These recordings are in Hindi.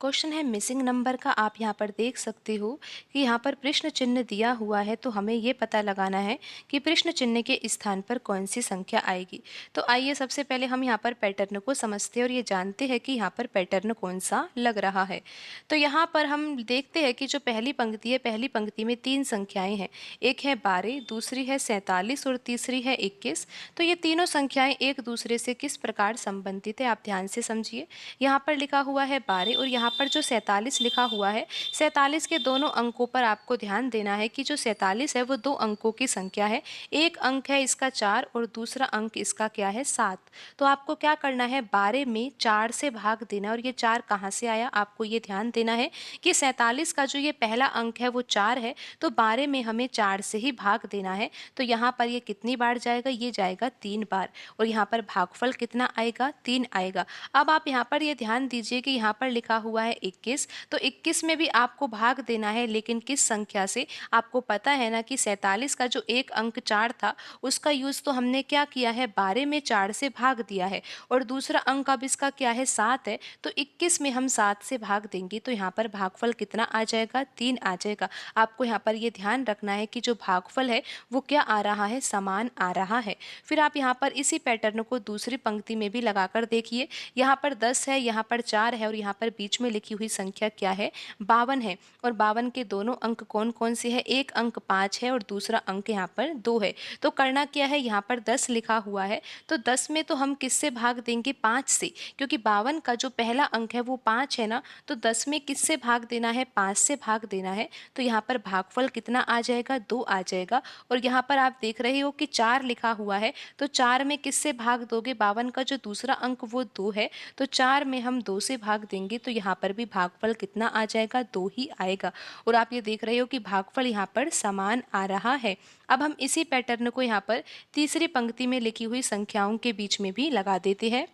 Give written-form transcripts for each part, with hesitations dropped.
क्वेश्चन है मिसिंग नंबर का। आप यहाँ पर देख सकते हो कि यहाँ पर प्रश्न चिन्ह दिया हुआ है, तो हमें ये पता लगाना है कि प्रश्न चिन्ह के स्थान पर कौन सी संख्या आएगी। तो आइए सबसे पहले हम यहाँ पर पैटर्न को समझते हैं और ये जानते हैं कि यहाँ पर पैटर्न कौन सा लग रहा है। तो यहाँ पर हम देखते हैं कि जो पहली पंक्ति है, पहली पंक्ति में तीन संख्याएं हैं। एक है 12, दूसरी है 47 और तीसरी है 21। तो ये तीनों संख्याएं एक दूसरे से किस प्रकार संबंधित है, आप ध्यान से समझिए। यहाँ पर लिखा हुआ है 12 और यहाँ पर जो 47 लिखा हुआ है, 47 के दोनों अंकों पर आपको ध्यान देना है कि जो 47 है वो दो अंकों की संख्या है। एक अंक है इसका 4 और दूसरा अंक इसका क्या है, 7। तो आपको क्या करना है, 12 में 4 से भाग देना। और ये 4 कहाँ से आया, आपको ये ध्यान देना है कि 47 का जो ये पहला अंक है वो 4 है, तो 12 में हमें 4 से ही भाग देना है। तो यहाँ पर ये कितनी बार जाएगा, ये जाएगा 3 बार। और यहाँ पर भागफल कितना आएगा, 3 आएगा। अब आप यहाँ पर ये ध्यान दीजिए कि यहाँ पर लिखा हुआ है 21, तो 21 में भी आपको भाग देना है, लेकिन किस संख्या से। आपको पता है ना कि 47 का जो एक अंक 4 था, उसका यूज तो हमने क्या किया है, 12 में 4 से भाग दिया है। और दूसरा अंक अब इसका क्या है, 7 है, तो 21 में हम 7 से भाग देंगे, तो यहाँ पर भागफल कितना आ जाएगा, 3 आ जाएगा। आपको यहाँ पर ये ध्यान रखना है कि जो भागफल है वो क्या आ रहा है, समान आ रहा है। फिर आप यहाँ पर इसी पैटर्न को दूसरी पंक्ति में भी लगाकर देखिए। यहाँ पर 10 है, यहाँ पर 4 है और यहाँ पर बीच में लिखी हुई संख्या क्या है, 52 है। और 52 के दोनों अंक कौन कौन से हैं, एक अंक 5 है और दूसरा अंक यहाँ पर 2 है। तो करना क्या है, यहाँ पर 10 लिखा हुआ है, तो 10 में तो हम किससे भाग देंगे, 5 से, क्योंकि 52 का जो पहला अंक है वो 5 है ना। तो 10 में किससे भाग देना है, 5 से भाग देना है। तो यहाँ पर भागफल कितना आ जाएगा, 2 आ जाएगा। और यहाँ पर आप देख रहे हो कि 4 लिखा हुआ है, तो 4 में किससे भाग दोगे, 52 का जो दूसरा अंक वो 2 है, तो 4 में हम 2 से भाग देंगे, तो यहाँ पर भी भागफल कितना आ जाएगा, 2 ही आएगा। और आप ये देख रहे हो कि भागफल यहाँ पर समान आ रहा है। अब हम इसी पैटर्न को यहाँ पर तीसरी पंक्ति में लिखी हुई संख्याओं के बीच में भी लगा देते हैं।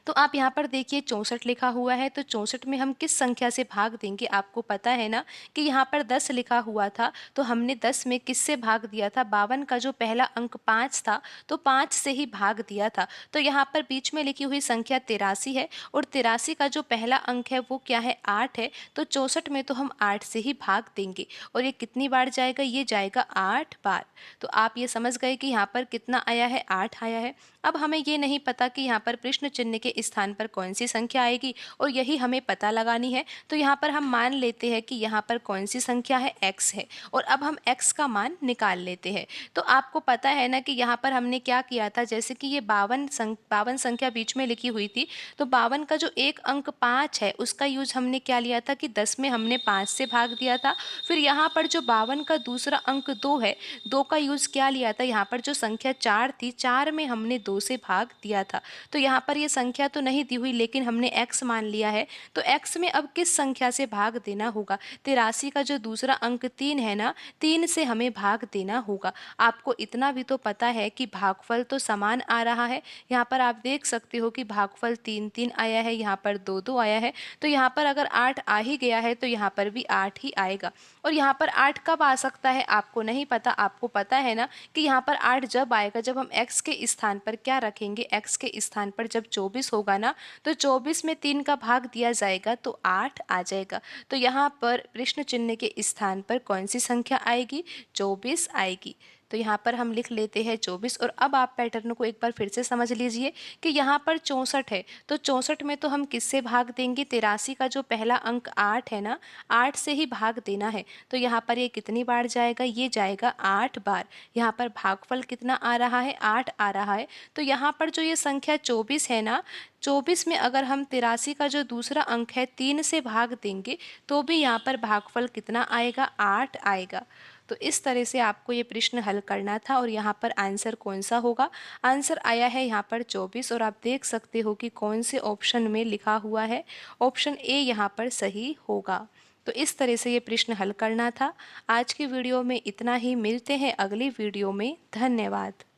तो आप यहाँ पर देखिए 64 लिखा हुआ है, तो 64 में हम किस संख्या से भाग देंगे, आपको पता है ना कि यहाँ पर 10 लिखा हुआ था, तो हमने 10 में किससे भाग दिया था, 52 का जो पहला अंक 5 था, तो 5 से ही भाग दिया था। तो यहाँ पर बीच में लिखी हुई संख्या 83 है और 83 का जो पहला अंक है वो क्या है, 8 है, तो 64 में तो हम 8 से ही भाग देंगे। और ये कितनी बार जाएगा, ये जाएगा 8 बार। तो आप ये समझ गए कि यहाँ पर कितना आया है, 8 आया है। अब हमें ये नहीं पता कि यहाँ पर प्रश्न चिन्ह के स्थान पर कौन सी संख्या आएगी, और यही हमें पता लगानी है। तो यहाँ पर हम मान लेते हैं कि यहाँ पर कौन सी संख्या है, x है, और अब हम x का मान निकाल लेते हैं। तो आपको पता है ना कि यहाँ पर हमने क्या किया था, जैसे कि ये 52 संख्या बीच में लिखी हुई थी, तो 52 का जो एक अंक 5 है उसका यूज हमने क्या लिया था कि 10 में हमने 5 से भाग दिया था। फिर यहाँ पर जो 52 का दूसरा अंक 2 है, 2 का यूज क्या लिया था, यहाँ पर जो संख्या 4 थी, 4 में हमने 2 से भाग दिया था। तो यहाँ पर ये संख्या तो नहीं दी हुई, लेकिन हमने x मान लिया है। तो x में अब किस संख्या से भाग देना होगा, 83 का जो दूसरा अंक 3 है ना, 3 से हमें भाग देना होगा। आपको इतना भी तो पता है कि भागफल तो समान आ रहा है। यहाँ पर आप देख सकते हो कि भागफल 3 आया है, यहाँ पर 2 आया है। तो यहाँ पर अगर 8 आ ही गया है, तो यहाँ पर भी 8 ही आएगा। और यहाँ पर 8 कब आ सकता है, आपको नहीं पता। आपको पता है ना कि यहाँ पर 8 जब आएगा जब हम x के स्थान पर क्या रखेंगे, x के स्थान पर जब 24 होगा ना, तो 24 में 3 का भाग दिया जाएगा, तो 8 आ जाएगा। तो यहाँ पर प्रश्न चिन्ह के स्थान पर कौन सी संख्या आएगी, 24 आएगी। तो यहाँ पर हम लिख लेते हैं 24। और अब आप पैटर्न को एक बार फिर से समझ लीजिए कि यहाँ पर 64 है, तो 64 में तो हम किससे भाग देंगे, 83 का जो पहला अंक 8 है ना, 8 से ही भाग देना है। तो यहाँ पर ये कितनी बार जाएगा, ये जाएगा 8 बार। यहाँ पर भागफल कितना आ रहा है, 8 आ रहा है। तो यहाँ पर जो ये संख्या 24 है ना, 24 में अगर हम 83 का जो दूसरा अंक है 3 से भाग देंगे, तो भी यहाँ पर भागफल कितना आएगा, 8 आएगा। तो इस तरह से आपको ये प्रश्न हल करना था। और यहाँ पर आंसर कौन सा होगा, आंसर आया है यहाँ पर 24। और आप देख सकते हो कि कौन से ऑप्शन में लिखा हुआ है, ऑप्शन ए यहाँ पर सही होगा। तो इस तरह से ये प्रश्न हल करना था। आज की वीडियो में इतना ही, मिलते हैं अगली वीडियो में। धन्यवाद।